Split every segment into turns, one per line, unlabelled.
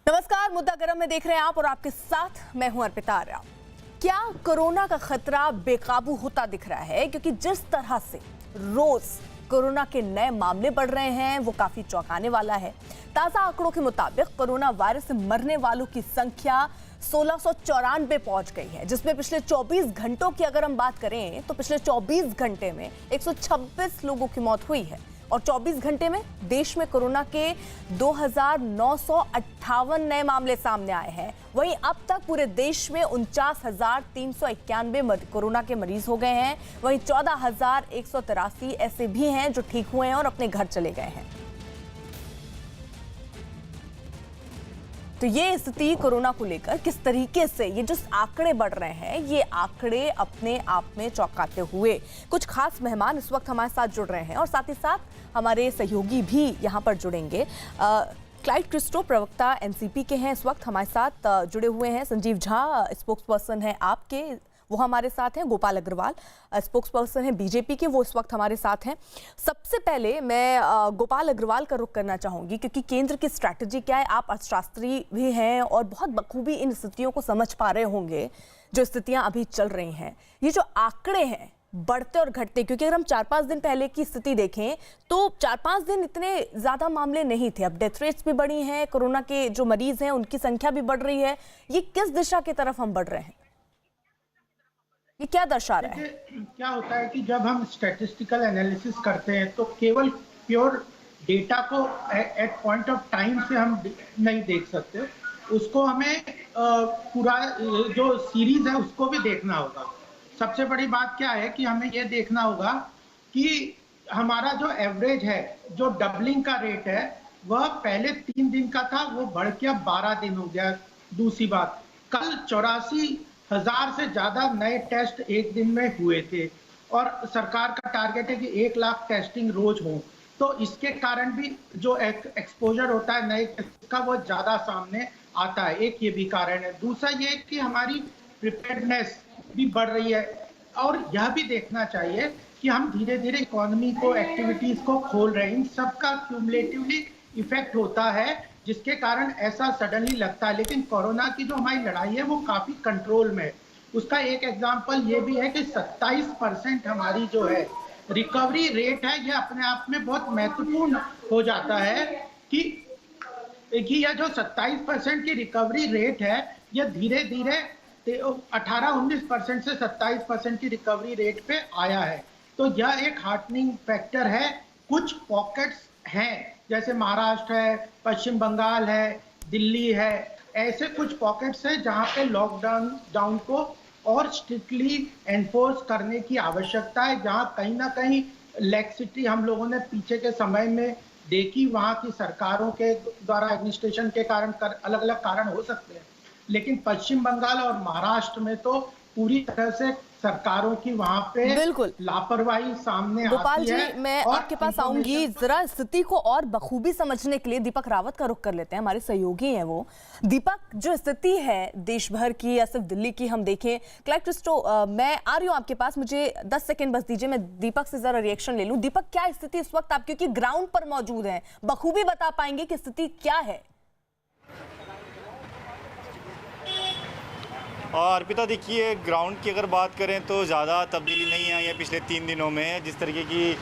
नमस्कार, मुद्दा गरम में देख रहे हैं आप और आपके साथ मैं हूं अर्पिता आर्या। क्या कोरोना का खतरा बेकाबू होता दिख रहा है? क्योंकि जिस तरह से रोज कोरोना के नए मामले बढ़ रहे हैं वो काफी चौंकाने वाला है। ताजा आंकड़ों के मुताबिक कोरोना वायरस से मरने वालों की संख्या 1694 पहुंच गई है, जिसमें पिछले 24 घंटों की अगर हम बात करें तो पिछले 24 घंटे में 126 लोगों की मौत हुई है और 24 घंटे में देश में कोरोना के 2958 नए मामले सामने आए हैं। वहीं अब तक पूरे देश में 49,391 कोरोना के मरीज हो गए हैं। वहीं 14,183 ऐसे भी हैं जो ठीक हुए हैं और अपने घर चले गए हैं। तो ये स्थिति कोरोना को लेकर किस तरीके से ये जो आंकड़े बढ़ रहे हैं, ये आंकड़े अपने आप में चौंकाते हुए कुछ खास मेहमान इस वक्त हमारे साथ जुड़ रहे हैं और साथ ही साथ हमारे सहयोगी भी यहाँ पर जुड़ेंगे। क्लाइड क्रिस्टो प्रवक्ता एनसीपी के हैं, इस वक्त हमारे साथ जुड़े हुए हैं। संजीव झा स्पोक्स पर्सन है आपके, वो हमारे साथ हैं। गोपाल अग्रवाल स्पोक्स पर्सन है बीजेपी के, वो इस वक्त हमारे साथ हैं। सबसे पहले मैं गोपाल अग्रवाल का रुख करना चाहूंगी क्योंकि केंद्र की स्ट्रैटेजी क्या है, आप अर्थशास्त्री भी हैं और बहुत बखूबी इन स्थितियों को समझ पा रहे होंगे जो स्थितियां अभी चल रही हैं। ये जो आंकड़े हैं बढ़ते और घटते, क्योंकि अगर हम 4-5 दिन पहले की स्थिति देखें तो 4-5 दिन इतने ज्यादा मामले नहीं थे। अब डेथ रेट्स भी बढ़ी हैं, कोरोना के जो मरीज हैं उनकी संख्या भी बढ़ रही है। ये किस दिशा की तरफ हम बढ़ रहे हैं, ये क्या दर्शा रहा है?
क्या होता है कि जब हम स्टैटिस्टिकल एनालिसिस करते हैं तो केवल प्योर डेटा को एट पॉइंट ऑफ टाइम से हम नहीं देख सकते, उसको हमें पूरा जो सीरीज है उसको भी देखना होगा। सबसे बड़ी बात क्या है कि हमें ये देखना होगा कि हमारा जो एवरेज है, जो डबलिंग का रेट है, वह पहले 3 दिन का था, वो बढ़ के अब 12 दिन हो गया। दूसरी बात, कल 84,000 से ज्यादा नए टेस्ट एक दिन में हुए थे और सरकार का टारगेट है कि 1 लाख टेस्टिंग रोज हो। तो इसके कारण भी जो एक्सपोजर होता है नए टेस्ट का वो ज्यादा सामने आता है, एक ये भी कारण है। दूसरा ये कि हमारी प्रिपेयर्डनेस भी बढ़ रही है और यह भी देखना चाहिए कि हम धीरे धीरे इकोनॉमी को, एक्टिविटीज को खोल रहे हैं। इन सबका क्यूमुलेटिवली इफेक्ट होता है जिसके कारण ऐसा सडनली लगता है। लेकिन कोरोना की जो हमारी लड़ाई है वो काफी कंट्रोल में है। उसका एक एग्जांपल ये भी है कि 27% हमारी जो है रिकवरी रेट है, ये अपने आप में बहुत महत्वपूर्ण हो जाता है कि यह जो 27% की रिकवरी रेट है, यह धीरे धीरे 18-19% से 27% की रिकवरी रेट पे आया है। तो यह एक हार्टनिंग फैक्टर है। कुछ पॉकेट्स हैं जैसे महाराष्ट्र है, पश्चिम बंगाल है, दिल्ली है, ऐसे कुछ पॉकेट्स हैं जहां पे लॉकडाउन को और स्ट्रिक्टली एनफोर्स करने की आवश्यकता है। जहां कहीं ना कहीं लैक्सिटी हम लोगों ने पीछे के समय में देखी, वहां की सरकारों के द्वारा एडमिनिस्ट्रेशन के कारण अलग अलग कारण हो सकते हैं, लेकिन पश्चिम बंगाल और महाराष्ट्र में तो पूरी तरह से सरकारों की वहां पे
बिल्कुल
लापरवाही सामने आती है।
गोपाल जी, मैं आपके पास आऊंगी। जरा स्थिति को और बखूबी समझने के लिए दीपक रावत का रुख कर लेते हैं, हमारे सहयोगी हैं वो। दीपक, जो स्थिति है देश भर की या सिर्फ दिल्ली की हम देखें, क्लाइड क्रिस्टो मैं आ रही हूँ आपके पास, मुझे 10 सेकंड बस दीजिए, मैं दीपक से जरा रिएक्शन ले लूं। दीपक, क्या स्थिति इस वक्त आप, क्योंकि ग्राउंड पर मौजूद है, बखूबी बता पाएंगे कि स्थिति क्या है?
और अर्पिता, देखिए, ग्राउंड की अगर बात करें तो ज़्यादा तब्दीली नहीं आई है पिछले 3 दिनों में। जिस तरीके की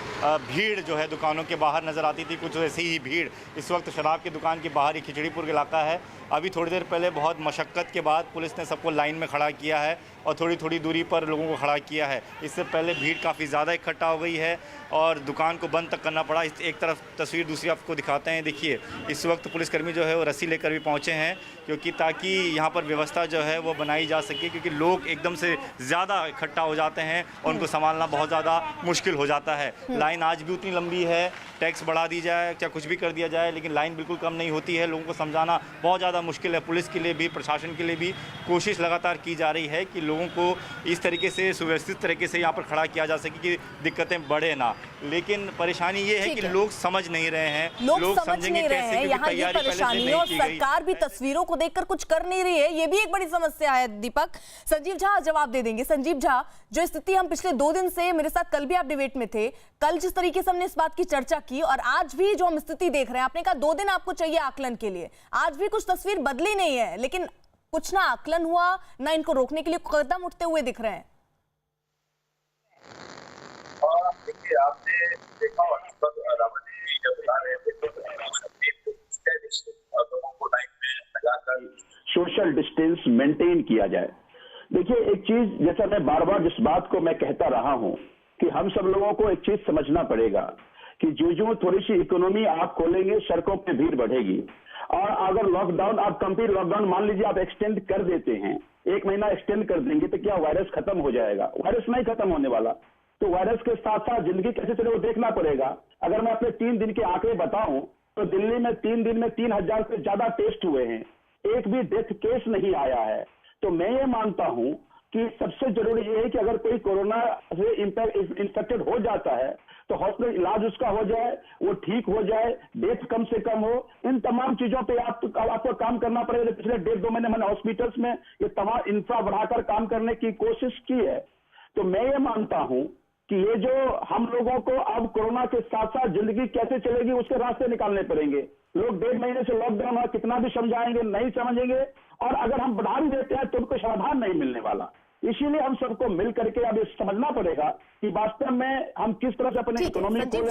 भीड़ जो है दुकानों के बाहर नज़र आती थी, कुछ वैसी ही भीड़ इस वक्त शराब की दुकान के बाहर ही खिचड़ीपुर इलाका है। अभी थोड़ी देर पहले बहुत मशक्क़त के बाद पुलिस ने सबको लाइन में खड़ा किया है और थोड़ी थोड़ी दूरी पर लोगों को खड़ा किया है। इससे पहले भीड़ काफ़ी ज़्यादा इकट्ठा हो गई है और दुकान को बंद तक करना पड़ा। एक तरफ तस्वीर, दूसरी आपको दिखाते हैं। देखिए, इस वक्त पुलिसकर्मी जो है वो रस्सी लेकर भी पहुँचे हैं, क्योंकि ताकि यहाँ पर व्यवस्था जो है वो बनाई जा सके, क्योंकि लोग एकदम से ज़्यादा इकट्ठा हो जाते हैं और उनको संभालना बहुत ज़्यादा मुश्किल हो जाता है। लाइन आज भी उतनी लंबी है, टैक्स बढ़ा दी जाए चाहे कुछ भी कर दिया जाए, लेकिन लाइन बिल्कुल कम नहीं होती है। लोगों को समझाना बहुत ज़्यादा मुश्किल है। पुलिस के लिए भी, प्रशासन के लिए भी कोशिश लगातार की जा रही है कि लोगों को इस तरीके से सुव्यवस्थित तरीके से यहाँ पर खड़ा किया जा सके कि दिक्कतें बढ़े ना। लेकिन परेशानी ये है कि लोग समझ नहीं रहे हैं, लोग समझ नहीं रहे हैं।
यहाँ ये परेशानी और सरकार भी तस्वीरों को देखकर कुछ कर नहीं रही है, ये भी एक बड़ी समस्या है। दीपक, संजीव झा जवाब दे देंगे। संजीव झा, जो स्थिति हम पिछले 2 दिन से, मेरे साथ कल भी आप डिबेट में थे, कल जिस तरीके से हमने इस बात की चर्चा की और आज भी जो हम स्थिति देख रहे हैं, आपने कहा 2 दिन आपको चाहिए आकलन के लिए, आज भी कुछ तस्वीर तस्वीर बदली नहीं है, लेकिन कुछ ना आकलन हुआ, ना इनको रोकने के लिए कदम उठते हुए दिख रहे हैं।
देखिए, आपने देखा रावत जी जब बता रहे थे तो लोगों को लाइन में लगाकर सोशल डिस्टेंस मेंटेन किया जाए। देखिए, एक चीज जैसा मैं बार बार जिस बात को मैं कहता रहा हूं कि हम सब लोगों को एक चीज समझना पड़ेगा कि जो थोड़ी सी इकोनॉमी आप खोलेंगे, सड़कों पे भीड़ बढ़ेगी। और अगर लॉकडाउन, आप कंप्लीट लॉकडाउन मान लीजिए आप एक्सटेंड कर देते हैं, 1 महीना एक्सटेंड कर देंगे, तो क्या वायरस खत्म हो जाएगा? वायरस नहीं खत्म होने वाला। तो वायरस के साथ साथ जिंदगी कैसे चले वो देखना पड़ेगा। अगर मैं अपने 3 दिन के आंकड़े बताऊं तो दिल्ली में 3 दिन में 3000 से ज्यादा टेस्ट हुए हैं, एक भी डेथ केस नहीं आया है। तो मैं ये मानता हूं कि सबसे जरूरी ये है कि अगर कोई कोरोना से इंफेक्टेड हो जाता है तो हॉस्पिटल इलाज उसका हो जाए, वो ठीक हो जाए, डेथ कम से कम हो। इन तमाम चीजों पे आपको काम करना पड़ेगा। पिछले 1.5-2 महीने मैंने हॉस्पिटल्स में ये तमाम इंफ्रा बढ़ाकर काम करने की कोशिश की है। तो मैं ये मानता हूं कि ये जो हम लोगों को अब कोरोना के साथ साथ जिंदगी कैसे चलेगी उसके रास्ते निकालने पड़ेंगे। लोग 1.5 महीने से लॉकडाउन है, कितना भी समझाएंगे नहीं समझेंगे, और अगर हम बढ़ा भी देते हैं तो उनको समाधान नहीं मिलने वाला। इसीलिए हम सबको मिल करके अब ये समझना पड़ेगा कि वास्तव में हम किस तरह से अपने इकोनॉमी को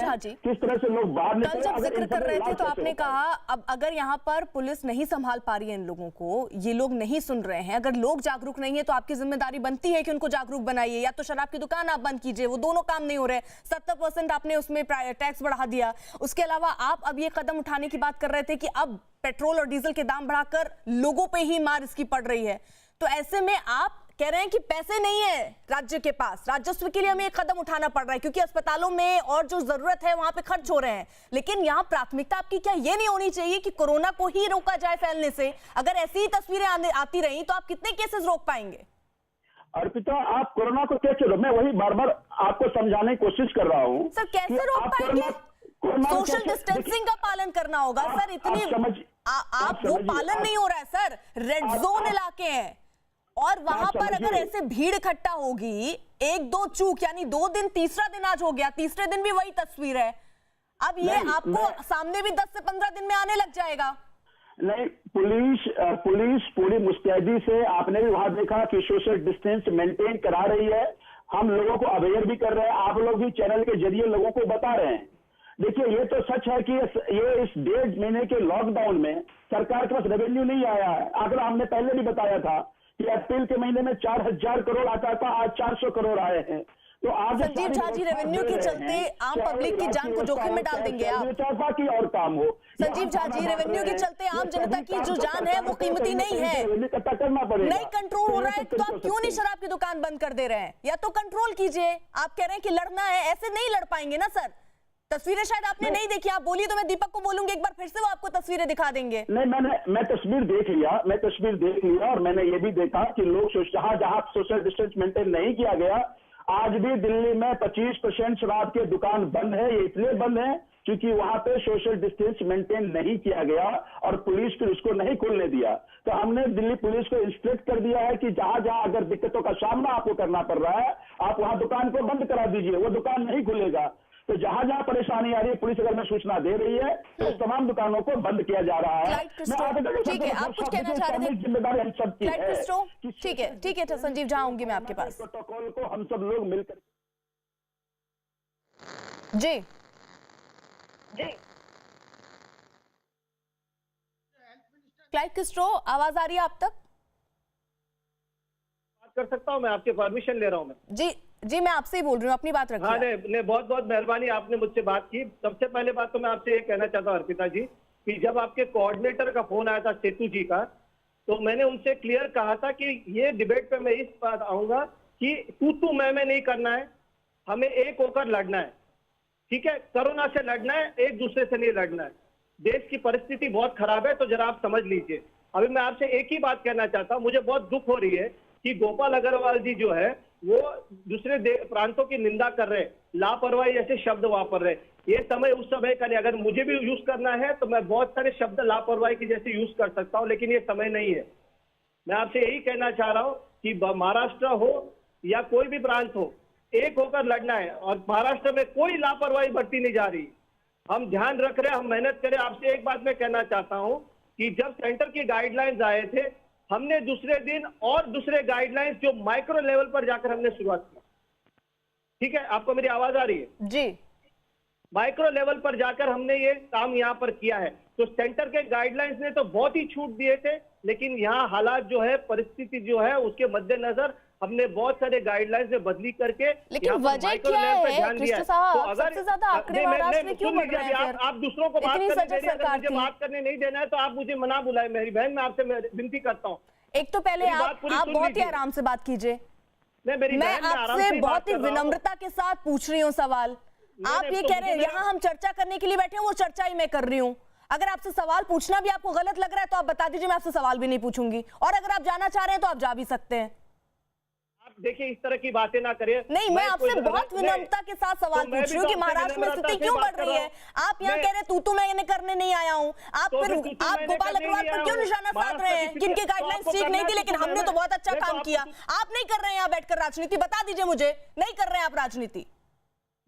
किस तरह से लोग बाहर निकले।
जब जिक्र कर रहे थे तो आपने कहा अब अगर यहाँ पर पुलिस नहीं संभाल पा रही है इन लोगों को, ये लोग नहीं सुन रहे हैं, अगर लोग जागरूक नहीं है तो आपकी जिम्मेदारी बनती है कि उनको जागरूक बनाइए। या तो शराब की दुकान आप बंद कीजिए, वो दोनों काम नहीं हो रहे। 70% आपने उसमें टैक्स बढ़ा दिया। उसके अलावा आप अब ये कदम उठाने की बात कर रहे थे कि अब पेट्रोल और डीजल के दाम बढ़ाकर लोगों पे ही मार इसकी पड़ रही है। तो ऐसे में आप कह रहे हैं कि पैसे नहीं है राज्य के पास, राजस्व के लिए हमें एक कदम उठाना पड़ रहा है क्योंकि अस्पतालों में और जो जरूरत है वहां पे खर्च हो रहे हैं। लेकिन यहाँ प्राथमिकता आपकी क्या ये नहीं होनी चाहिए कि कोरोना को ही रोका जाए फैलने से? अगर ऐसी ही तस्वीरें आती रही तो आप कितने केसेस रोक पाएंगे?
अर्पिता, आप कोरोना को कैसे रोक? मैं वही बार बार आपको समझाने की कोशिश कर रहा हूँ।
सर कैसे रोक पाएंगे? सोशल डिस्टेंसिंग का पालन करना होगा सर। इतनी आप वो पालन नहीं हो रहा है सर। रेड जोन इलाके हैं और वहां पर अगर ऐसे भीड़ इकट्ठा होगी, 1-2 चूक यानी 2 दिन, तीसरा दिन आज हो गया, तीसरे दिन भी वही तस्वीर है। अब ये आपको सामने भी 10 से 15 दिन में आने लग जाएगा।
नहीं, पुलिस पूरी मुस्तैदी से, आपने भी वहां देखा कि सोशल डिस्टेंस मेंटेन करा रही है। हम लोगों को अवेयर भी कर रहे हैं, आप लोग भी चैनल के जरिए लोगों को बता रहे हैं। देखिए, ये तो सच है कि ये इस 1.5 महीने के लॉकडाउन में सरकार के पास रेवेन्यू नहीं आया है। आंकड़ा हमने पहले भी बताया था कि अप्रैल के महीने में 4000 करोड़ आता था, आज 400 करोड़ आए हैं। तो आज
संजीव झा जी, रेवेन्यू के चलते आम पब्लिक की जान को जोखिम में डाल देंगे आप।
बाकी और काम हो।
संजीव झा जी, रेवेन्यू के चलते आम जनता की जो जान है वो कीमती नहीं है, नहीं कंट्रोल हो रहा है। तो आप क्यों नहीं शराब की दुकान बंद कर दे रहे हैं? या तो कंट्रोल कीजिए। आप कह रहे हैं कि लड़ना है, ऐसे नहीं लड़ पाएंगे ना सर। तस्वीरें शायद आपने नहीं देखी, आप बोलिए तो मैं दीपक को बोलूंगी एक बार फिर से वो आपको तस्वीरें दिखा देंगे।
नहीं, मैं तस्वीर देख लिया और मैंने ये भी देखा कि लोग जहां सोशल डिस्टेंस मेंटेन नहीं किया गया, आज भी दिल्ली में 25% शराब के दुकान बंद है। ये इसलिए बंद है क्योंकि वहां पे सोशल डिस्टेंस मेंटेन नहीं किया गया और पुलिस फिर उसको नहीं खुलने दिया। तो हमने दिल्ली पुलिस को इंस्ट्रक्ट कर दिया है कि जहां जहां अगर दिक्कतों का सामना आपको करना पड़ रहा है, आप वहां दुकान को बंद करा दीजिए, वो दुकान नहीं खुलेगा। तो जहां जहां परेशानी आ रही है, पुलिस अगर मैं सूचना दे रही है तो उस तमाम दुकानों को बंद किया जा रहा है।
ठीक है, आप कुछ कहना चाह रहे थे?
जिम्मेदारी हम सब की है।
ठीक है संजीव झा, आऊंगी मैं आपके पास।
प्रोटोकॉल को हम सब लोग मिलकर
जी क्लाइड किस्ट्रो, आवाज आ रही है आप तक?
बात कर सकता हूं मैं? आपके परमिशन ले रहा हूं मैं।
जी मैं आपसे ही बोल रही हूँ, अपनी बात रखिए।
हाँ, नहीं, बहुत बहुत मेहरबानी, आपने मुझसे बात की। सबसे पहले बात तो मैं आपसे ये कहना चाहता हूँ अर्पिता जी कि जब आपके कोऑर्डिनेटर का फोन आया था सेतु जी का, तो मैंने उनसे क्लियर कहा था कि ये डिबेट पे मैं इस बात आऊंगा कि तू मैं नहीं करना है, हमें एक होकर लड़ना है। ठीक है, कोरोना से लड़ना है, एक दूसरे से नहीं लड़ना है। देश की परिस्थिति बहुत खराब है, तो जरा आप समझ लीजिए। अभी मैं आपसे एक ही बात कहना चाहता हूँ, मुझे बहुत दुख हो रही है कि गोपाल अग्रवाल जी जो है वो दूसरे प्रांतों की निंदा कर रहे हैं, लापरवाही जैसे शब्द वापर रहे। ये समय उस समय का नहीं, अगर मुझे भी यूज करना है तो मैं बहुत सारे शब्द लापरवाही की जैसे यूज कर सकता हूं, लेकिन ये समय नहीं है। मैं आपसे यही कहना चाह रहा हूं कि महाराष्ट्र हो या कोई भी प्रांत हो, एक होकर लड़ना है। और महाराष्ट्र में कोई लापरवाही बढ़ती नहीं जा रही, हम ध्यान रख रहे हैं, हम मेहनत करें। आपसे एक बात मैं कहना चाहता हूं कि जब सेंटर की गाइडलाइंस आए थे, हमने दूसरे दिन और दूसरे गाइडलाइंस जो माइक्रो लेवल पर जाकर हमने शुरुआत की। ठीक है, आपको मेरी आवाज आ रही है?
जी।
माइक्रो लेवल पर जाकर हमने ये काम यहाँ पर किया है। तो सेंटर के गाइडलाइंस ने तो बहुत ही छूट दिए थे, लेकिन यहाँ हालात जो है, परिस्थिति जो है, उसके मद्देनजर हमने बहुत सारे गाइडलाइंस में बदली करके,
लेकिन वजह क्या है कृष्ण साहब, सबसे ज्यादा आंकड़े महाराष्ट्र में क्यों बढ़ रहे हैं?
आप दूसरों को बात
इतनी
करने
सजग
दे रहे हैं,
सरकार
मुझे
थी।
बात करने नहीं देना है तो आप मुझे मना बुलाए। मेरी बहन, मैं आपसे विनती करता हूँ,
एक तो पहले
मेरी बात
आप
पूरी सुन
बहुत ही
लीजिए।
आराम से बात कीजिए।
मैं
आपसे बहुत ही विनम्रता के साथ पूछ रही हूँ सवाल। आप ये कह रहे हैं यहाँ हम चर्चा करने के लिए बैठे हैं, वो चर्चा ही मैं कर रही हूँ। अगर आपसे सवाल पूछना भी आपको गलत लग रहा है तो आप बता दीजिए, मैं आपसे सवाल भी नहीं पूछूंगी। और अगर आप जाना चाह रहे हैं तो आप जा भी सकते हैं।
आप देखिए, इस तरह की बातें ना करिए।
नहीं, मैं आपसे बहुत विनम्रता के साथ सवाल पूछ रही हूँ कि महाराष्ट्र में स्थिति क्यों बढ़ रही है। आप यहाँ कह रहे हैं तू मैंने करने नहीं आया हूँ, आप फिर आप गोपाल अग्रवाल पर क्यों निशाना साध रहे हैं कि इनके गाइडलाइंस ठीक नहीं थी, लेकिन हमने तो बहुत अच्छा काम किया। आप नहीं कर रहे हैं यहाँ बैठकर राजनीति, बता दीजिए मुझे, नहीं कर रहे हैं आप राजनीति।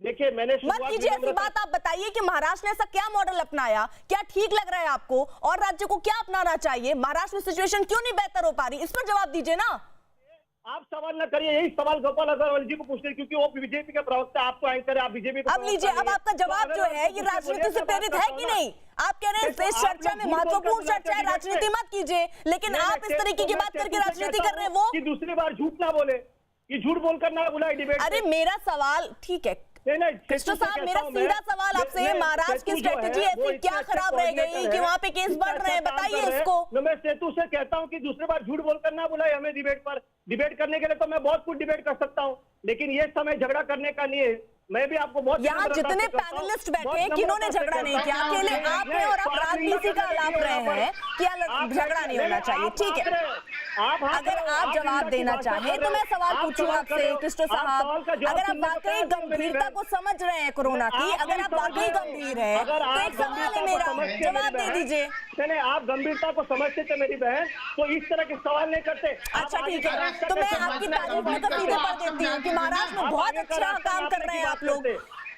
देखिए, मैंने
मत कीजिए ऐसी बात। आप बताइए कि महाराष्ट्र ने ऐसा क्या मॉडल अपनाया, क्या ठीक लग रहा है आपको, और राज्य को क्या अपनाना चाहिए। महाराष्ट्र में सिचुएशन क्यों नहीं बेहतर हो पा रही, इस पर जवाब दीजिए ना।
आप सवाल न करिए, यही सवाल गोपाल अग्रवाल जी को पूछते हैं, क्योंकि वो बीजेपी के प्रवक्ता, आपको एंकर है, आप बीजेपी को।
अब लीजिए, अब आपका जवाब जो है ये राजनीति से प्रेरित है कि नहीं? आप कह रहे हैं इस चर्चा में महत्वपूर्ण चर्चा है, राजनीति मत कीजिए, लेकिन आप इस तरीके की बात करके राजनीति कर रहे हैं। वो
कि दूसरी बार झूठ ना बोले, ये झूठ बोलकर ना बुलाए डिबेट।
अरे मेरा सवाल ठीक है कृष्ण साहब, मेरा सीधा सवाल आपसे है, महाराष्ट्र की स्ट्रेटेजी ऐसी क्या खराब रह गई कि वहाँ पे केस बढ़ रहे हैं, बताइए इसको।
मैं सेतु से कहता हूँ कि दूसरी बार झूठ बोलकर ना बुलाए हमें डिबेट पर। डिबेट करने के लिए तो मैं बहुत कुछ डिबेट कर सकता हूँ, लेकिन ये समय झगड़ा करने का नहीं है। मैं भी आपको बहुत
यहाँ जितने पैनलिस्ट बैठे हैं, किन्होंने झगड़ा नहीं किया, अकेले आप हैं और आप राजनीति का लाभ रहे हैं कि झगड़ा नहीं होना चाहिए। ठीक है, अगर आप जवाब देना चाहें तो मैं सवाल पूछूं आपसे कृष्ण साहब, अगर आप वाकई गंभीरता को समझ रहे हैं कोरोना की, अगर आप वाकई गंभीर है तो एक सवाल है मेरा, जवाब दे दीजिए।
नहीं, आप गंभीरता को समझते थे मेरी बहन, तो इस तरह के सवाल नहीं करते।
अच्छा ठीक है, तो मैं आपकी तारीफ में तो सीधे पढ़ देती हूँ कि महाराष्ट्र में बहुत अच्छा काम कर रहे हैं आप लोग।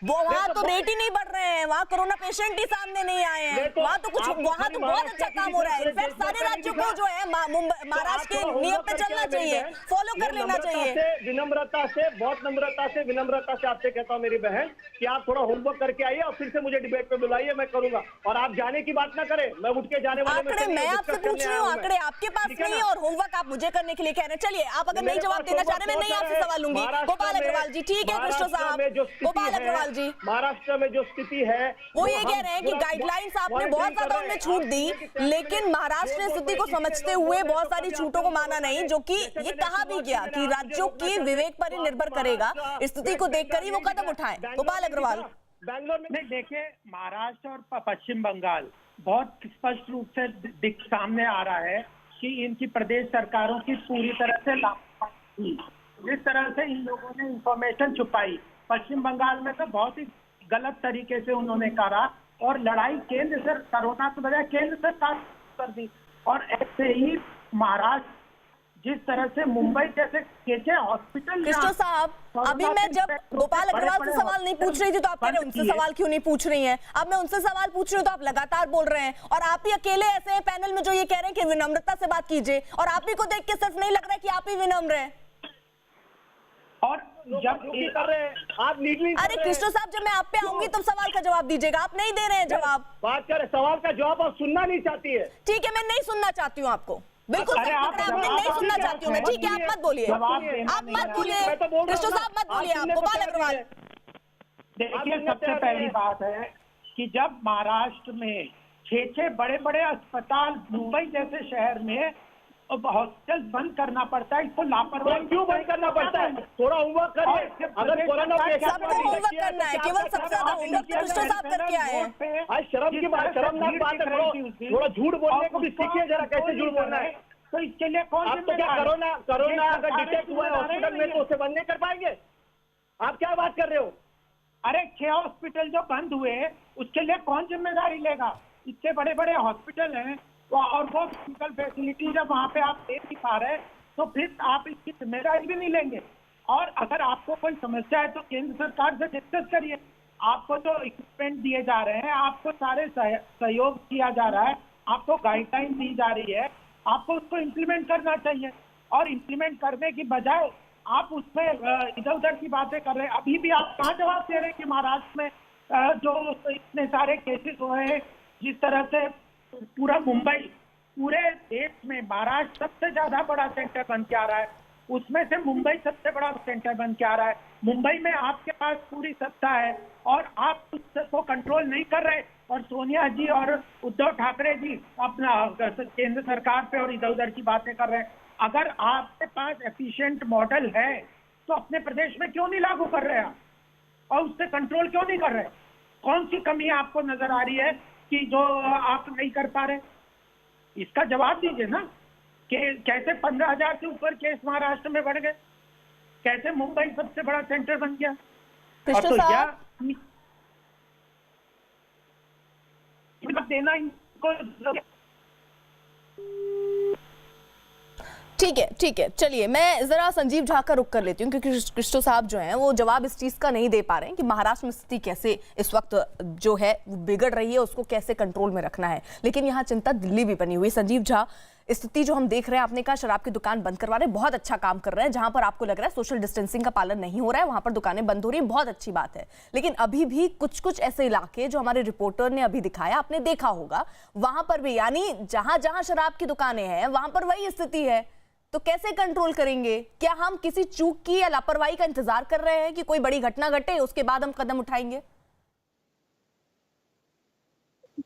वो वहाँ तो रेट ही नहीं बढ़ रहे हैं, वहाँ कोरोना पेशेंट ही सामने नहीं आए हैं, वहाँ तो बहुत अच्छा काम हो रहा है। इनफैक्ट सारे राज्यों को जो है महाराष्ट्र के नियम पे चलना चाहिए, फॉलो कर लेना चाहिए।
विनम्रता से, बहुत नम्रता से, विनम्रता से आपसे कहता हूँ मेरी बहन कि आप थोड़ा होमवर्क करके आइए और फिर से मुझे डिबेट पे बुलाइए, मैं करूंगा। और आप जाने की बात ना करें, मैं उठ के जाने वाले
आंकड़े मैं आपसे पूछ रही हूँ, आंकड़े आपके पास नहीं है और होमवर्क आप मुझे करने के लिए कह रहे हैं। चलिए, आप अगर नहीं जवाब देना चाह रहे, मैं नहीं आपसे सवाल लूंगी। गोपाल अग्रवाल जी, ठीक है कृष्ण साहब, गोपाल अग्रवाल जी,
महाराष्ट्र में जो स्थिति है
वो ये कह रहे हैं कि गाइडलाइंस आपने बहुत ज्यादा उनमें छूट दी, लेकिन महाराष्ट्र ने स्थिति को समझते हुए बहुत सारी छूटों को माना नहीं, जो कि ये कहा भी गया कि राज्यों की विवेक पर ही निर्भर करेगा, स्थिति को देखकर ही वो कदम उठाएं। गोपाल अग्रवाल,
बैंगलोर में
नहीं, देखिए, महाराष्ट्र और पश्चिम बंगाल बहुत स्पष्ट रूप से सामने आ रहा है कि इनकी प्रदेश सरकारों की पूरी तरह से लापरवाही, जिस तरह से इन लोगों ने इंफॉर्मेशन छुपाई। पश्चिम बंगाल में तो बहुत ही गलत तरीके से उन्होंने करा और लड़ाई केंद्र से, कोरोना के बजाय केंद्र सरकार कर दी। और ऐसे ही महाराष्ट्र जिस तरह से मुंबई जैसे केके हॉस्पिटल।
कृष्ण साहब, अभी मैं जब गोपाल अग्रवाल से सवाल नहीं पूछ रही थी तो आप कह रहे उनसे सवाल क्यों नहीं पूछ रही हैं। अब मैं उनसे सवाल पूछ रही हूँ तो आप लगातार बोल रहे हैं, और आप ही अकेले ऐसे हैं पैनल में जो ये कह रहे हैं कि विनम्रता से बात कीजिए, और आप ही को देख के सिर्फ नहीं लग रहा है कि आप ही विनम्र हैं।
और जब कर रहे हैं आप नीडली।
अरे कृष्ण साहब, जब मैं आप पे आऊंगी तब सवाल का जवाब दीजिएगा, आप नहीं दे रहे हैं जवाब।
बात करें, सवाल का जवाब आप सुनना नहीं चाहती है।
ठीक है, मैं नहीं सुनना चाहती हूँ आपको, बिल्कुल आपने नहीं सुनना चाहती हूँ मैं। ठीक है, आप मत बोलिए, आप मत बोलिए कृष्ण साहब, मत बोलिए आप। गोपाल अग्रवाल,
देखिए, सबसे पहली बात है कि जब महाराष्ट्र में 6 बड़े बड़े अस्पताल मुंबई जैसे शहर में हॉस्पिटल बंद करना पड़ता है, इसको लापरवाही
क्यों बंद करना पड़ता है? थोड़ा होमवर्क करिए। अगर कोरोना
सबको होमवर्क करना है, केवल सबसे ज्यादा होमवर्क कृष्ण साहब करके आए हैं।
आज शर्म की बात, शर्मनाक बात है। थोड़ा झूठ बोलने को भी सीखिए जरा, कैसे झूठ बोलना है।
तो इसके लिए कौन
आप तो क्या कोरोना अगर डिटेक्ट हुआ है हॉस्पिटल में तो उसे बंद नहीं कर पाएंगे? आप क्या बात कर रहे हो?
अरे 6 हॉस्पिटल जो बंद हुए उसके लिए कौन जिम्मेदारी लेगा? इतने बड़े बड़े हॉस्पिटल हैं और वो फिजिकल फैसिलिटी जब वहाँ पे आप दे नहीं पा रहे तो फिर आप इसकी जिम्मेदारी भी नहीं लेंगे। और अगर आपको कोई समस्या है तो केंद्र सरकार से डिस्कस करिए। आपको जो इक्विपमेंट दिए जा रहे हैं, आपको सारे सहयोग किया जा रहा है, आपको गाइडलाइन दी जा रही है, आपको उसको इम्प्लीमेंट करना चाहिए। और इम्प्लीमेंट करने की बजाय आप उसमें इधर उधर की बातें कर रहे हैं। अभी भी आप कहाँ जवाब दे रहे हैं कि महाराष्ट्र में जो इतने सारे केसेस हुए हैं, जिस तरह से पूरा मुंबई, पूरे देश में महाराष्ट्र सबसे ज्यादा बड़ा सेंटर बन के आ रहा है, उसमें से मुंबई सबसे बड़ा सेंटर बन के आ रहा है। मुंबई में आपके पास पूरी सत्ता है और आप उसको कंट्रोल नहीं कर रहे, और सोनिया जी और उद्धव ठाकरे जी अपना केंद्र सरकार पे और इधर उधर की बातें कर रहे हैं। अगर आपके पास एफिशिएंट मॉडल है तो अपने प्रदेश में क्यों नहीं लागू कर रहे आप, और उससे कंट्रोल क्यों नहीं कर रहे? कौन सी कमी आपको नजर आ रही है कि जो आप नहीं कर पा रहे? इसका जवाब दीजिए ना कि कैसे 15,000 से ऊपर केस महाराष्ट्र में बढ़ गए, कैसे मुंबई सबसे बड़ा सेंटर बन गया। और तो यह देना इनको।
ठीक है, चलिए मैं जरा संजीव झा का रुख कर लेती हूँ, क्योंकि कृष्णो साहब जो हैं वो जवाब इस चीज का नहीं दे पा रहे हैं कि महाराष्ट्र में स्थिति कैसे इस वक्त जो है बिगड़ रही है, उसको कैसे कंट्रोल में रखना है। लेकिन यहाँ चिंता दिल्ली भी बनी हुई। संजीव झा, स्थिति जो हम देख रहे हैं, आपने कहा शराब की दुकान बंद करवा रहे हैं, बहुत अच्छा काम कर रहे हैं। जहां पर आपको लग रहा है सोशल डिस्टेंसिंग का पालन नहीं हो रहा है, वहां पर दुकानें बंद हो रही हैं, बहुत अच्छी बात है। लेकिन अभी भी कुछ कुछ ऐसे इलाके जो हमारे रिपोर्टर ने अभी दिखाया, आपने देखा होगा, वहां पर भी, यानी जहां जहां शराब की दुकानें हैं वहां पर वही स्थिति है। तो कैसे कंट्रोल करेंगे? क्या हम किसी चूक की या लापरवाही का इंतजार कर रहे हैं कि कोई बड़ी घटना घटे उसके बाद हम कदम उठाएंगे?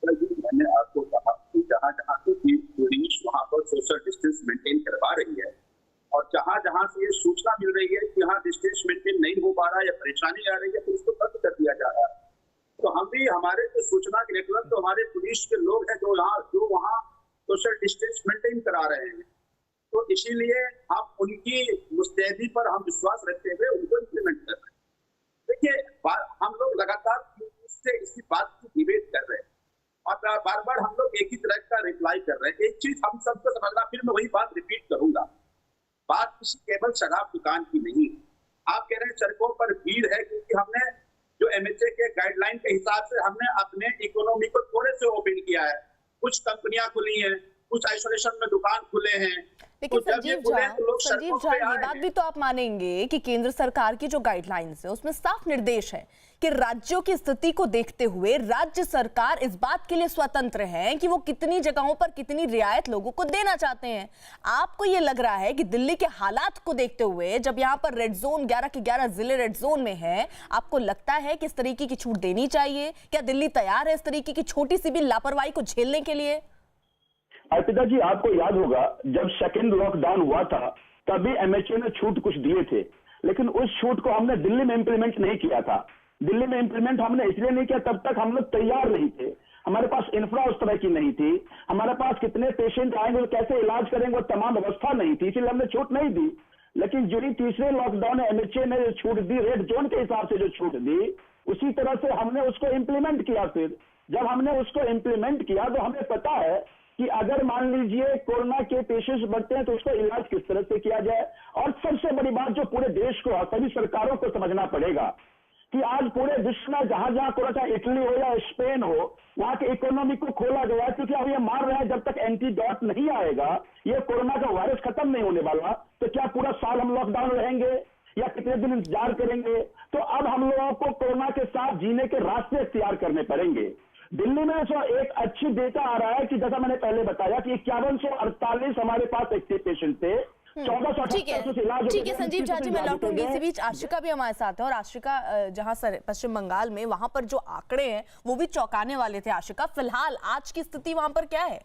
मैंने आपको कहा कि जहां जहां से पुलिस वहां पर सोशल डिस्टेंस मेंटेन करवा रही है, और जहां जहां से ये सूचना मिल रही है कि यहाँ डिस्टेंस मेंटेन नहीं हो पा रहा है या परेशानी आ रही है, तो उसको बंद कर दिया जा रहा है। तो हम भी, हमारे जो सूचना के नेटवर्क, तो हमारे पुलिस के लोग हैं जो वहाँ सोशल डिस्टेंस मेंटेन करा रहे हैं। तो इसीलिए हम उनकी मुस्तैदी पर हम विश्वास रखते हुए उनको इम्प्लीमेंट कर रहे हैं। देखिए, हम लोग लगातार इससे इसी बात की डिबेट कर रहे हैं और बार बार हम लोग एक ही तरह का रिप्लाई कर रहे हैं। एक चीज हम सबको समझना, फिर मैं वही बात रिपीट करूंगा, बात किसी केवल शराब दुकान की नहीं। आप कह रहे हैं सड़कों पर भीड़ है, क्योंकि हमने जो MHA के गाइडलाइन के हिसाब से हमने अपने इकोनॉमी को थोड़े से ओपन किया है। कुछ कंपनियां खुली हैं, कुछ आइसोलेशन में दुकान खुले हैं।
लेकिन संजीव झा, ये बात भी तो आप मानेंगे कि केंद्र सरकार की जो गाइडलाइंस है उसमें साफ निर्देश है कि राज्यों की स्थिति को देखते हुए राज्य सरकार इस बात के लिए स्वतंत्र है कि वो कितनी जगहों पर कितनी रियायत लोगों को देना चाहते हैं। आपको ये लग रहा है कि दिल्ली के हालात को देखते हुए, जब यहाँ पर रेड जोन 11 के 11 जिले रेड जोन में है, आपको लगता है कि इस तरीके की छूट देनी चाहिए? क्या दिल्ली तैयार है इस तरीके की छोटी सी भी लापरवाही को झेलने के लिए?
अर्पिता जी, आपको याद होगा जब सेकेंड लॉकडाउन हुआ था तभी MHA ने छूट कुछ दिए थे, लेकिन उस छूट को हमने दिल्ली में इंप्लीमेंट नहीं किया था। दिल्ली में इंप्लीमेंट हमने इसलिए नहीं किया, तब तक हम लोग तैयार नहीं थे, हमारे पास इंफ्रा उस तरह की नहीं थी, हमारे पास कितने पेशेंट आएंगे और कैसे इलाज करेंगे वो तमाम व्यवस्था नहीं थी, इसलिए हमने छूट नहीं दी। लेकिन जो ही तीसरे लॉकडाउन में MHA ने जो छूट दी, रेड जोन के हिसाब से जो छूट दी, उसी तरह से हमने उसको इंप्लीमेंट किया। फिर जब हमने उसको इंप्लीमेंट किया तो हमें पता है कि अगर मान लीजिए कोरोना के पेशेंट्स बढ़ते हैं तो उसका इलाज किस तरह से किया जाए। और सबसे बड़ी बात जो पूरे देश को, सभी सरकारों को समझना पड़ेगा कि आज पूरे विश्व में जहां जहां कोरोना, इटली हो या स्पेन हो, वहां के इकोनॉमी को खोला गया, क्योंकि अब ये मान रहे हैं जब तक एंटीडोट नहीं आएगा, ये कोरोना का वायरस खत्म नहीं होने वाला, तो क्या पूरा साल हम लॉकडाउन रहेंगे या कितने दिन इंतजार करेंगे? तो अब हम लोगों को कोरोना के साथ जीने के रास्ते इख्तियार करने पड़ेंगे। दिल्ली में एक अच्छी डेटा आ रहा है कि जैसा मैंने पहले बताया कि 5148 हमारे पास एक्टिव पेशेंट थे, 1400
ठीक है संजीव झा जी, मैं लौटूंगी। इसी बीच आशिका भी हमारे साथ है, और आशिका, जहां पश्चिम बंगाल में, वहां पर जो आंकड़े हैं वो भी चौंकाने वाले थे। आशिका, फिलहाल आज की स्थिति वहां पर क्या है?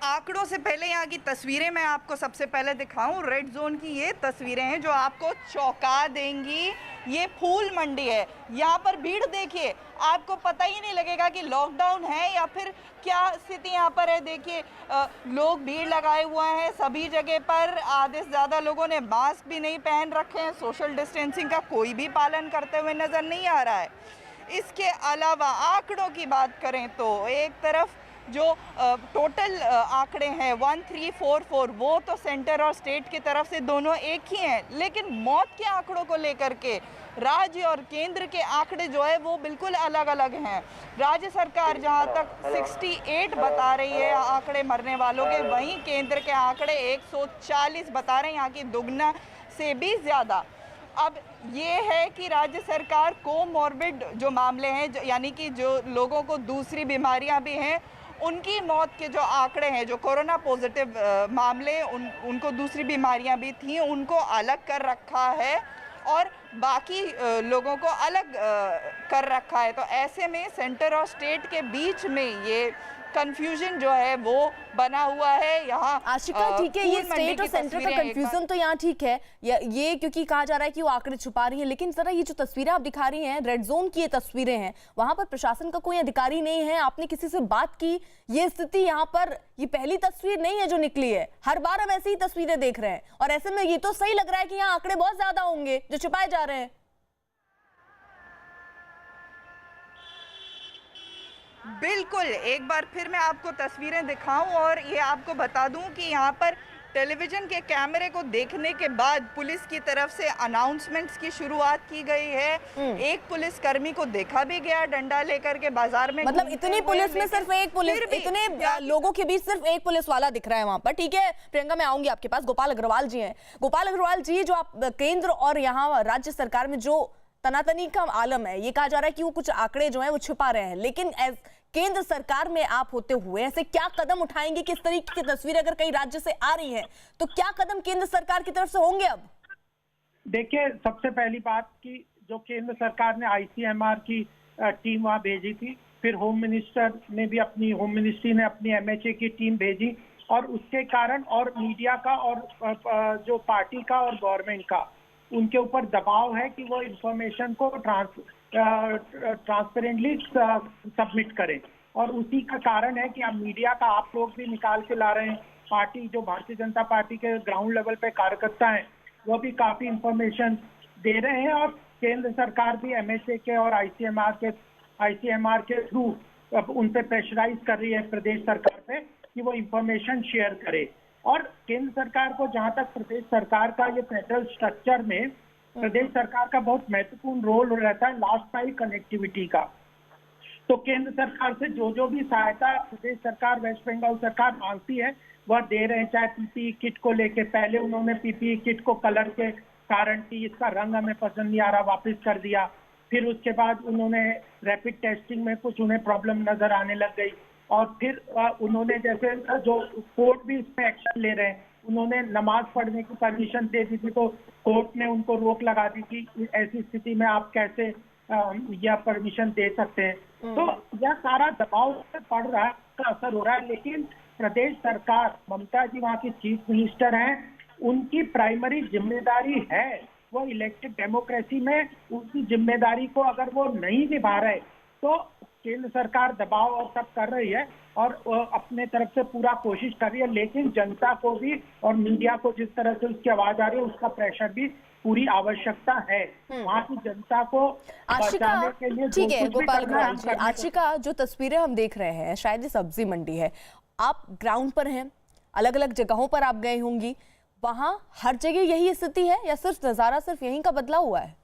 आंकड़ों से पहले यहाँ की तस्वीरें मैं आपको सबसे पहले दिखाऊं। रेड जोन की ये तस्वीरें हैं जो आपको चौंका देंगी। ये फूल मंडी है, यहाँ पर भीड़ देखिए, आपको पता ही नहीं लगेगा कि लॉकडाउन है या फिर क्या स्थिति यहाँ पर है। देखिए, लोग भीड़ लगाए हुए हैं सभी जगह पर, आधे से ज़्यादा लोगों ने मास्क भी नहीं पहन रखे हैं, सोशल डिस्टेंसिंग का कोई भी पालन करते हुए नज़र नहीं आ रहा है। इसके अलावा आंकड़ों की बात करें तो एक तरफ जो टोटल आंकड़े हैं 1344, वो तो सेंटर और स्टेट की तरफ से दोनों एक ही हैं, लेकिन मौत के आंकड़ों को लेकर के राज्य और केंद्र के आंकड़े जो है वो बिल्कुल अलग अलग हैं। राज्य सरकार जहां तक 68 बता रही है आंकड़े मरने वालों के, वहीं केंद्र के आंकड़े 140 बता रहे हैं, यहाँ की दुगना से भी ज़्यादा। अब ये है कि राज्य सरकार कोमॉर्बिड जो मामले हैं, यानी कि जो लोगों को दूसरी बीमारियां भी हैं, उनकी मौत के जो आंकड़े हैं, जो कोरोना पॉजिटिव मामले उनको दूसरी बीमारियां भी थीं, उनको अलग कर रखा है और बाकी लोगों को अलग कर रखा है। तो ऐसे में सेंटर और स्टेट के बीच में ये कंफ्यूजन जो है वो बना हुआ है। यहाँ
आशिका ठीक है, ये स्टेट और सेंटर का कंफ्यूजन तो यहाँ ठीक है, ये क्योंकि कहा जा रहा है कि वो आंकड़े छुपा रही है, लेकिन जरा ये जो तस्वीरें आप दिखा रही हैं, रेड जोन की ये तस्वीरें हैं, वहां पर प्रशासन का कोई अधिकारी नहीं है, आपने किसी से बात की? ये स्थिति यहाँ पर ये पहली तस्वीर नहीं है जो निकली है, हर बार हम ऐसी ही तस्वीरें देख रहे हैं और ऐसे में ये तो सही लग रहा है कि यहाँ आंकड़े बहुत ज्यादा होंगे जो छुपाए जा रहे हैं।
बिल्कुल, एक बार फिर मैं आपको तस्वीरें दिखाऊं और ये आपको बता दूं कि यहाँ पर टेलीविजन के कैमरे को देखने के बाद पुलिस की तरफ से अनाउंसमेंट्स की शुरुआत की गई है। एक पुलिसकर्मी को देखा भी गया डंडा लेकर के बाजार में,
मतलब इतनी पुलिस में सिर्फ एक पुलिस, इतने लोगों के बीच सिर्फ एक पुलिस वाला दिख रहा है वहां पर। ठीक है प्रियंका, मैं आऊंगी आपके पास। गोपाल अग्रवाल जी हैं। गोपाल अग्रवाल जी, जो आप केंद्र और यहाँ राज्य सरकार में जो तनातनी का आलम है, ये कहा जा रहा है कि वो कुछ आंकड़े जो है वो छुपा रहे हैं, लेकिन केंद्र सरकार में आप होते हुए ऐसे क्या कदम उठाएंगे? किस तरीके की तस्वीर अगर कई राज्य से आ रही है तो क्या कदम केंद्र सरकार की तरफ से होंगे? अब
देखिए, सबसे पहली बात कि जो केंद्र सरकार ने ICMR की टीम वहां भेजी थी, फिर होम मिनिस्ट्री ने अपनी MHA की टीम भेजी, और उसके कारण और मीडिया का और जो पार्टी का और गवर्नमेंट का उनके ऊपर दबाव है कि वो इंफॉर्मेशन को ट्रांसपेरेंटली सबमिट करें, और उसी का कारण है कि अब मीडिया का आप लोग भी निकाल के ला रहे हैं। पार्टी, जो भारतीय जनता पार्टी के ग्राउंड लेवल पे कार्यकर्ता हैं, वो भी काफी इंफॉर्मेशन दे रहे हैं, और केंद्र सरकार भी MHA के और ICMR के थ्रू उन पे प्रेशराइज कर रही है प्रदेश सरकार पे कि वो इंफॉर्मेशन शेयर करे। और केंद्र सरकार को, जहां तक प्रदेश सरकार का ये फेडरल स्ट्रक्चर में प्रदेश सरकार का बहुत महत्वपूर्ण रोल रहता है लास्ट माइल कनेक्टिविटी का, तो केंद्र सरकार से जो भी सहायता प्रदेश सरकार, वेस्ट बंगाल सरकार मांगती है वह दे रहे हैं। चाहे PPE किट को लेके, पहले उन्होंने PPE किट को कलर के कारण की इसका रंग हमें पसंद नहीं आ रहा वापस कर दिया, फिर उसके बाद उन्होंने रैपिड टेस्टिंग में कुछ उन्हें प्रॉब्लम नजर आने लग गई, और फिर उन्होंने जैसे जो कोर्ट भी इस पे एक्शन ले रहे हैं, उन्होंने नमाज पढ़ने की परमिशन दे दी थी, तो कोर्ट ने उनको रोक लगा दी कि ऐसी स्थिति में आप कैसे यह परमिशन दे सकते हैं। तो यह सारा दबाव पड़ रहा है, का असर हो रहा है। लेकिन प्रदेश सरकार, ममता जी वहाँ की चीफ मिनिस्टर हैं, उनकी प्राइमरी जिम्मेदारी है, वो इलेक्टेड डेमोक्रेसी में उनकी जिम्मेदारी को अगर वो नहीं निभा रहे तो केंद्र सरकार दबाव और सब कर रही है और अपने तरफ से पूरा कोशिश कर रही है, लेकिन जनता को भी और मीडिया को जिस तरह से उसकी आवाज आ रही है उसका प्रेशर भी पूरी आवश्यकता है। वहाँ की जनता को बचाने के लिए
ठीक है गोपाल अग्रवाल जी, आशिका, जो तस्वीरें हम देख रहे हैं, शायद ये सब्जी मंडी है, आप ग्राउंड पर हैं, अलग अलग जगहों पर आप गए होंगी, वहां हर जगह यही स्थिति है या सिर्फ नजारा सिर्फ यहीं का बदला हुआ है?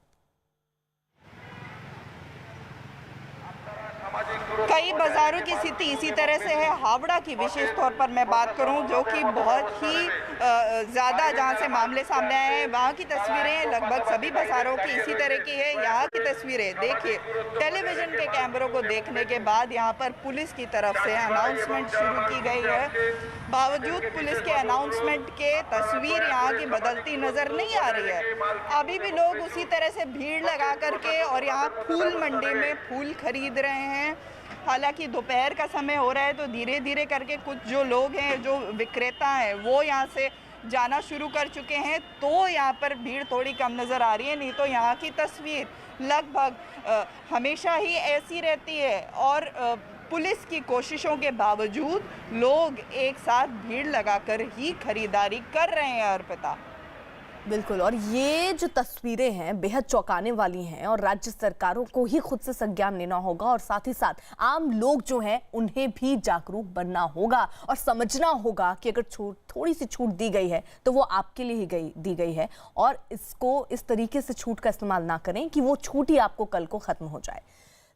कई बाजारों की स्थिति इसी तरह से है। हावड़ा की विशेष तौर पर मैं बात करूं, जो कि बहुत ही ज़्यादा जहां से मामले सामने आए हैं, वहां की तस्वीरें लगभग सभी बाजारों की इसी तरह की है। यहाँ की तस्वीरें देखिए, टेलीविजन के कैमरों को देखने के बाद यहाँ पर पुलिस की तरफ से अनाउंसमेंट शुरू की गई है। बावजूद पुलिस के अनाउंसमेंट के तस्वीर यहाँ की बदलती नज़र नहीं आ रही है। अभी भी लोग उसी तरह से भीड़ लगा करके और यहाँ फूल मंडी में फूल खरीद रहे हैं। हालांकि दोपहर का समय हो रहा है तो धीरे धीरे करके कुछ जो लोग हैं, जो विक्रेता हैं, वो यहाँ से जाना शुरू कर चुके हैं, तो यहाँ पर भीड़ थोड़ी कम नज़र आ रही है। नहीं तो यहाँ की तस्वीर लगभग हमेशा ही ऐसी रहती है और पुलिस की कोशिशों के बावजूद लोग एक साथ भीड़ लगाकर ही खरीदारी कर रहे हैं। अर्पिता,
बिल्कुल, और ये जो तस्वीरें हैं बेहद चौंकाने वाली हैं और राज्य सरकारों को ही खुद से संज्ञान लेना होगा और साथ ही साथ आम लोग जो हैं उन्हें भी जागरूक बनना होगा और समझना होगा कि अगर थोड़ी सी छूट दी गई है तो वो आपके लिए ही दी गई है और इसको इस तरीके से छूट का इस्तेमाल ना करें कि वो छूट ही आपको कल को खत्म हो जाए।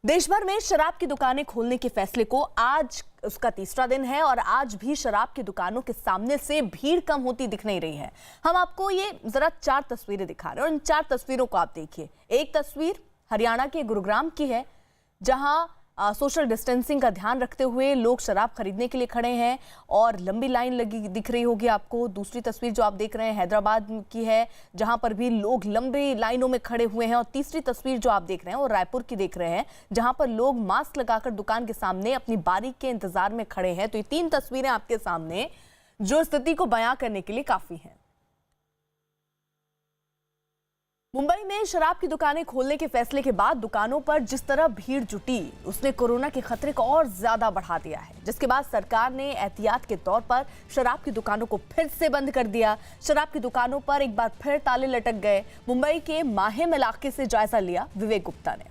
देश भर में शराब की दुकानें खोलने के फैसले को आज उसका तीसरा दिन है और आज भी शराब की दुकानों के सामने से भीड़ कम होती दिख नहीं रही है। हम आपको ये जरा 4 तस्वीरें दिखा रहे हैं और इन 4 तस्वीरों को आप देखिए। एक तस्वीर हरियाणा के गुरुग्राम की है जहां सोशल डिस्टेंसिंग का ध्यान रखते हुए लोग शराब खरीदने के लिए खड़े हैं और लंबी लाइन लगी दिख रही होगी आपको। दूसरी तस्वीर जो आप देख रहे हैं हैदराबाद की है जहां पर भी लोग लंबी लाइनों में खड़े हुए हैं और तीसरी तस्वीर जो आप देख रहे हैं वो रायपुर की देख रहे हैं जहां पर लोग मास्क लगाकर दुकान के सामने अपनी बारी के इंतजार में खड़े हैं। तो ये 3 तस्वीरें आपके सामने जो स्थिति को बयां करने के लिए काफी हैं। मुंबई में शराब की दुकानें खोलने के फैसले के बाद दुकानों पर जिस तरह भीड़ जुटी उसने कोरोना के खतरे को और ज्यादा बढ़ा दिया है, जिसके बाद सरकार ने एहतियात के तौर पर शराब की दुकानों को फिर से बंद कर दिया। शराब की दुकानों पर एक बार फिर ताले लटक गए। मुंबई के माहिम इलाके से जायजा लिया विवेक गुप्ता ने।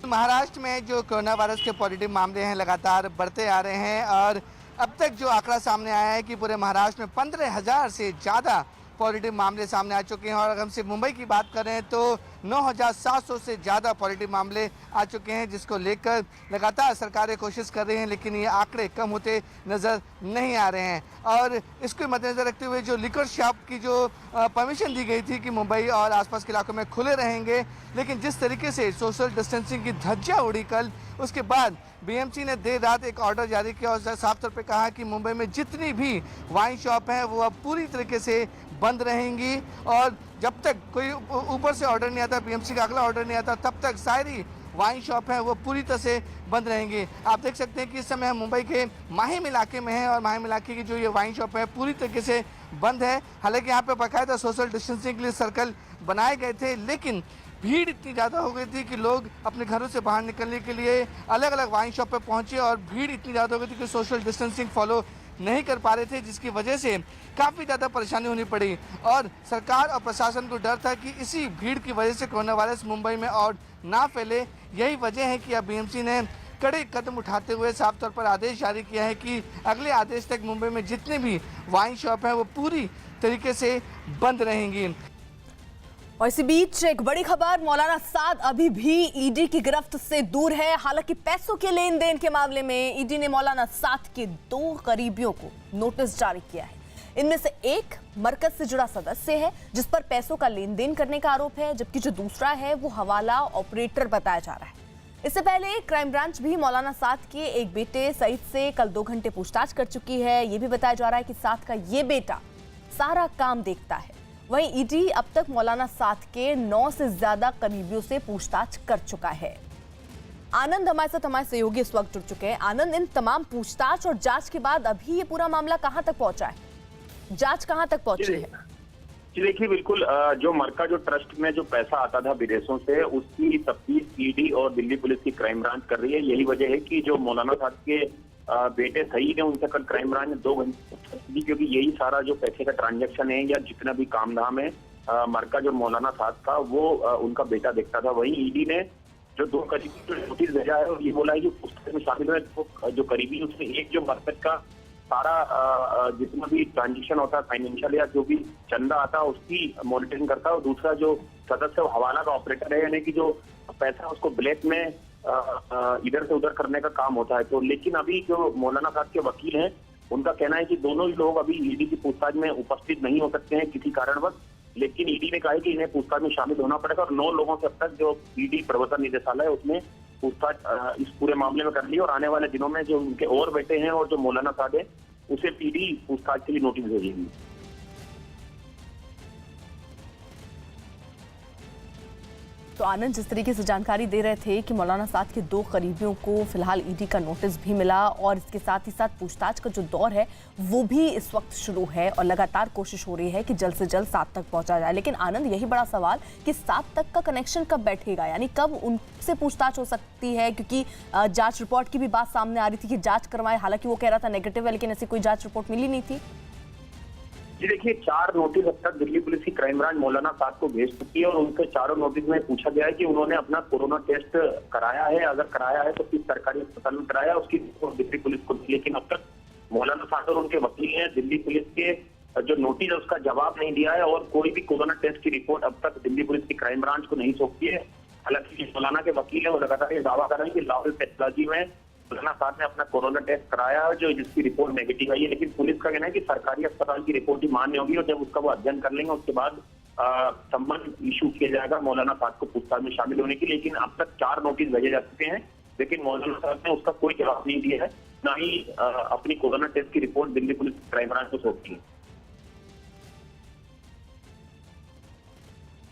महाराष्ट्र में जो कोरोना वायरस के पॉजिटिव मामले हैं लगातार बढ़ते आ रहे हैं और अब तक जो आंकड़ा सामने आया है कि पूरे महाराष्ट्र में 15,000 से ज़्यादा पॉजिटिव मामले सामने आ चुके हैं और अगर हम सिर्फ मुंबई की बात करें तो 9,700 से ज़्यादा पॉजिटिव मामले आ चुके हैं, जिसको लेकर लगातार सरकारें कोशिश कर रही हैं लेकिन ये आंकड़े कम होते नज़र नहीं आ रहे हैं। और इसको मद्देनजर रखते हुए जो लिकर शॉप की जो परमिशन दी गई थी कि मुंबई और आसपास के इलाकों में खुले रहेंगे, लेकिन जिस तरीके से सोशल डिस्टेंसिंग की धज्जियाँ उड़ी कल, उसके बाद बीएमसी ने देर रात एक ऑर्डर जारी किया और साफ तौर पे कहा कि मुंबई में जितनी भी वाइन शॉप हैं वो अब पूरी तरीके से बंद रहेंगी और जब तक कोई ऊपर से ऑर्डर नहीं आता, बीएमसी का अगला ऑर्डर नहीं आता, तब तक सारी वाइन शॉप है वो पूरी तरह से बंद रहेंगी। आप देख सकते हैं कि इस समय हम मुंबई के माहिम इलाके में हैं और माहिम इलाके की जो ये वाइन शॉप है पूरी तरीके से बंद है। हालांकि यहाँ पे बाकायदा सोशल डिस्टेंसिंग के लिए सर्कल बनाए गए थे, लेकिन भीड़ इतनी ज़्यादा हो गई थी कि लोग अपने घरों से बाहर निकलने के लिए अलग अलग वाइन शॉप पे पहुंचे और भीड़ इतनी ज़्यादा हो गई थी कि सोशल डिस्टेंसिंग फॉलो नहीं कर पा रहे थे, जिसकी वजह से काफ़ी ज़्यादा परेशानी होनी पड़ी और सरकार और प्रशासन को डर था कि इसी भीड़ की वजह से कोरोना वायरस मुंबई में और ना फैले। यही वजह है कि अब बीएमसी ने कड़े कदम उठाते हुए साफ तौर पर आदेश जारी किया है कि अगले आदेश तक मुंबई में जितने भी वाइन शॉप हैं वो पूरी तरीके से बंद रहेंगी।
और इसी बीच एक बड़ी खबर, मौलाना साद अभी भी ईडी की गिरफ्त से दूर है। हालांकि पैसों के लेन देन के मामले में ईडी ने मौलाना साद के 2 करीबियों को नोटिस जारी किया है। इनमें से एक मरकज से जुड़ा सदस्य है जिस पर पैसों का लेन देन करने का आरोप है, जबकि जो दूसरा है वो हवाला ऑपरेटर बताया जा रहा है। इससे पहले क्राइम ब्रांच भी मौलाना साद के एक बेटे सईद से कल 2 घंटे पूछताछ कर चुकी है। ये भी बताया जा रहा है कि साद का ये बेटा सारा काम देखता है। वहीं ईडी अब तक मौलाना साद के 9 से ज्यादा करीबियों से पूछताछ कर चुका है। आनंद हमारे साथ हमारे सहयोगी इस वक्त जुड़ चुके हैं। आनंद, इन तमाम पूछताछ और जांच के बाद अभी ये पूरा मामला कहां तक पहुंचा है? जांच कहां तक पहुंची है?
जी देखिए, बिल्कुल जो मरका जो ट्रस्ट में जो पैसा आता था विदेशों से, उसकी तफ्तीश ईडी और दिल्ली पुलिस की क्राइम ब्रांच कर रही है। यही वजह है कि जो मौलाना साद के बेटे सईद है उनसे कल क्राइम ब्रांच ने 2 घंटे दी, क्योंकि यही सारा जो पैसे का ट्रांजैक्शन है या जितना भी काम धाम है मरका जो मौलाना साद का वो उनका बेटा देखता था। वहीं ईडी ने जो 2 करीबी नोटिस भेजा है और ये बोला है कि पुस्तक में शामिल है जो करीबी, उसमें एक जो मरकज का सारा जितना भी ट्रांजेक्शन होता है फाइनेंशियल या जो भी चंदा आता है उसकी मॉनिटरिंग करता है और दूसरा जो सदस्य हवाला का ऑपरेटर है, यानी कि जो पैसा उसको ब्लैक में इधर से उधर करने का काम होता है। तो लेकिन अभी जो मौलाना साहब के वकील हैं उनका कहना है कि दोनों ही लोग अभी ईडी की पूछताछ में उपस्थित नहीं हो सकते हैं किसी कारणवश, लेकिन ईडी ने कहा है कि इन्हें पूछताछ में शामिल होना पड़ेगा और 9 लोगों से अब तक जो ईडी प्रवर्तन निदेशालय है उसने पूछताछ इस पूरे मामले में कर ली और आने वाले दिनों में जो उनके और बेटे हैं और जो मौलाना साहब है उसे ईडी पूछताछ के लिए नोटिस भेजेगी।
तो आनंद जिस तरीके से जानकारी दे रहे थे कि मौलाना साद के 2 करीबियों को फिलहाल ईडी का नोटिस भी मिला और इसके साथ ही साथ पूछताछ का जो दौर है वो भी इस वक्त शुरू है और लगातार कोशिश हो रही है कि जल्द से जल्द साद तक पहुंचा जाए। लेकिन आनंद, यही बड़ा सवाल कि साद तक का कनेक्शन कब बैठेगा, यानी कब उनसे पूछताछ हो सकती है? क्योंकि जाँच रिपोर्ट की भी बात सामने आ रही थी कि जाँच करवाए, हालांकि वो कह रहा था नेगेटिव है, लेकिन ऐसी कोई जाँच रिपोर्ट मिली नहीं थी।
जी देखिए, 4 नोटिस अब तक दिल्ली पुलिस की क्राइम ब्रांच मौलाना साद को भेज चुकी है और उनके चारों नोटिस में पूछा गया है कि उन्होंने अपना कोरोना टेस्ट कराया है, अगर कराया है तो किस सरकारी अस्पताल में कराया, उसकी रिपोर्ट दिल्ली पुलिस को दी। लेकिन अब तक मौलाना साद और उनके वकील ने दिल्ली पुलिस के जो नोटिस है उसका जवाब नहीं दिया है और कोई भी कोरोना टेस्ट की रिपोर्ट अब तक दिल्ली पुलिस की क्राइम ब्रांच को नहीं सौंपी है। हालांकि मौलाना के वकील है वो लगातार ये दावा कर रहे हैं कि लाहौल पैथोलॉजी में मौलाना साद ने अपना कोरोना टेस्ट कराया है, जो जिसकी रिपोर्ट नेगेटिव आई है। लेकिन पुलिस का कहना है कि सरकारी अस्पताल की रिपोर्ट ही मान्य होगी और जब उसका वो अध्ययन कर लेंगे उसके बाद सम्मन इशू किया जाएगा मौलाना साद को पूछताछ में शामिल होने की। लेकिन अब तक 4 नोटिस भेजे जा चुके हैं, लेकिन मौलाना साद ने उसका कोई जवाब नहीं दिया है, ना ही अपनी कोरोना टेस्ट की report Delhi police crime branch को सौंपी है।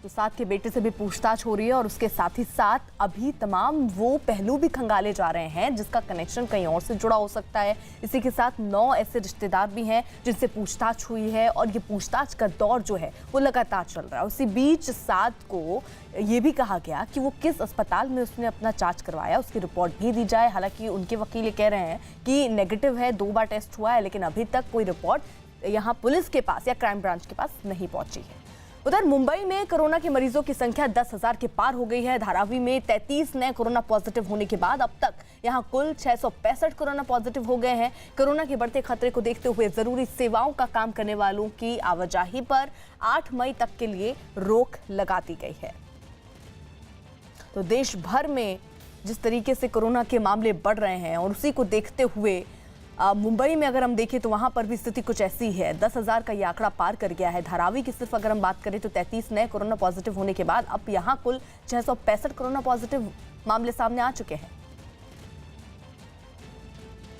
तो साद के बेटे से भी पूछताछ हो रही है और उसके साथ ही साथ अभी तमाम वो पहलू भी खंगाले जा रहे हैं जिसका कनेक्शन कहीं और से जुड़ा हो सकता है। इसी के साथ 9 ऐसे रिश्तेदार भी हैं जिनसे पूछताछ हुई है और ये पूछताछ का दौर जो है वो लगातार चल रहा है। उसी बीच साद को ये भी कहा गया कि वो किस अस्पताल में उसने अपना जांच करवाया उसकी रिपोर्ट भी दी जाए। हालांकि उनके वकील ये कह रहे हैं कि नेगेटिव है, 2 बार टेस्ट हुआ है, लेकिन अभी तक कोई रिपोर्ट यहाँ पुलिस के पास या क्राइम ब्रांच के पास नहीं पहुंची है। उधर मुंबई में कोरोना के मरीजों की संख्या 10,000 के पार हो गई है। धारावी में 33 नए कोरोना पॉजिटिव होने के बाद अब तक यहां कुल 665 कोरोना पॉजिटिव हो गए हैं। कोरोना के बढ़ते खतरे को देखते हुए जरूरी सेवाओं का काम करने वालों की आवाजाही पर 8 मई तक के लिए रोक लगा दी गई है। तो देश भर में जिस तरीके से कोरोना के मामले बढ़ रहे हैं और उसी को देखते हुए मुंबई में अगर हम देखें तो वहां पर भी स्थिति कुछ ऐसी है। 10,000 का ये आंकड़ा पार कर गया है। धारावी की सिर्फ अगर हम बात करें तो 33 नए कोरोना पॉजिटिव होने के बाद अब यहां कुल 665 कोरोना पॉजिटिव मामले सामने आ चुके हैं।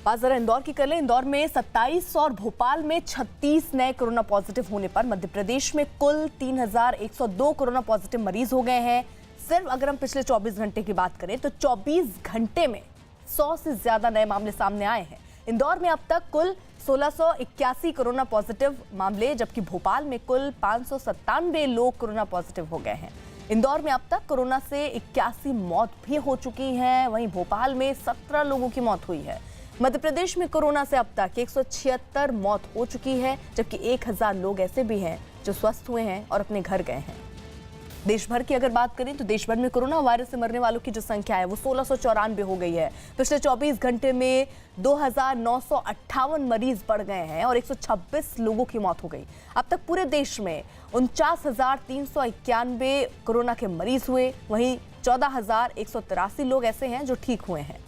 बात जरा इंदौर की कर लें। इंदौर में 27 और भोपाल में 36 नए कोरोना पॉजिटिव होने पर मध्य प्रदेश में कुल 3,102 कोरोना पॉजिटिव मरीज हो गए हैं। सिर्फ अगर हम पिछले 24 घंटे की बात करें तो 24 घंटे में 100 से ज्यादा नए मामले सामने आए हैं। इंदौर में अब तक कुल 1681 कोरोना पॉजिटिव मामले, जबकि भोपाल में कुल 597 लोग कोरोना पॉजिटिव हो गए हैं। इंदौर में अब तक कोरोना से 81 मौत भी हो चुकी हैं, वहीं भोपाल में 17 लोगों की मौत हुई है। मध्य प्रदेश में कोरोना से अब तक 176 मौत हो चुकी है, जबकि 1000 लोग ऐसे भी हैं जो स्वस्थ हुए हैं और अपने घर गए हैं। देश भर की अगर बात करें तो देश भर में कोरोना वायरस से मरने वालों की जो संख्या है वो 1694 हो गई है। पिछले 24 घंटे में 2958 मरीज बढ़ गए हैं और 126 लोगों की मौत हो गई। अब तक पूरे देश में 49,391 कोरोना के मरीज हुए, वहीं 14,183 लोग ऐसे हैं जो ठीक हुए हैं।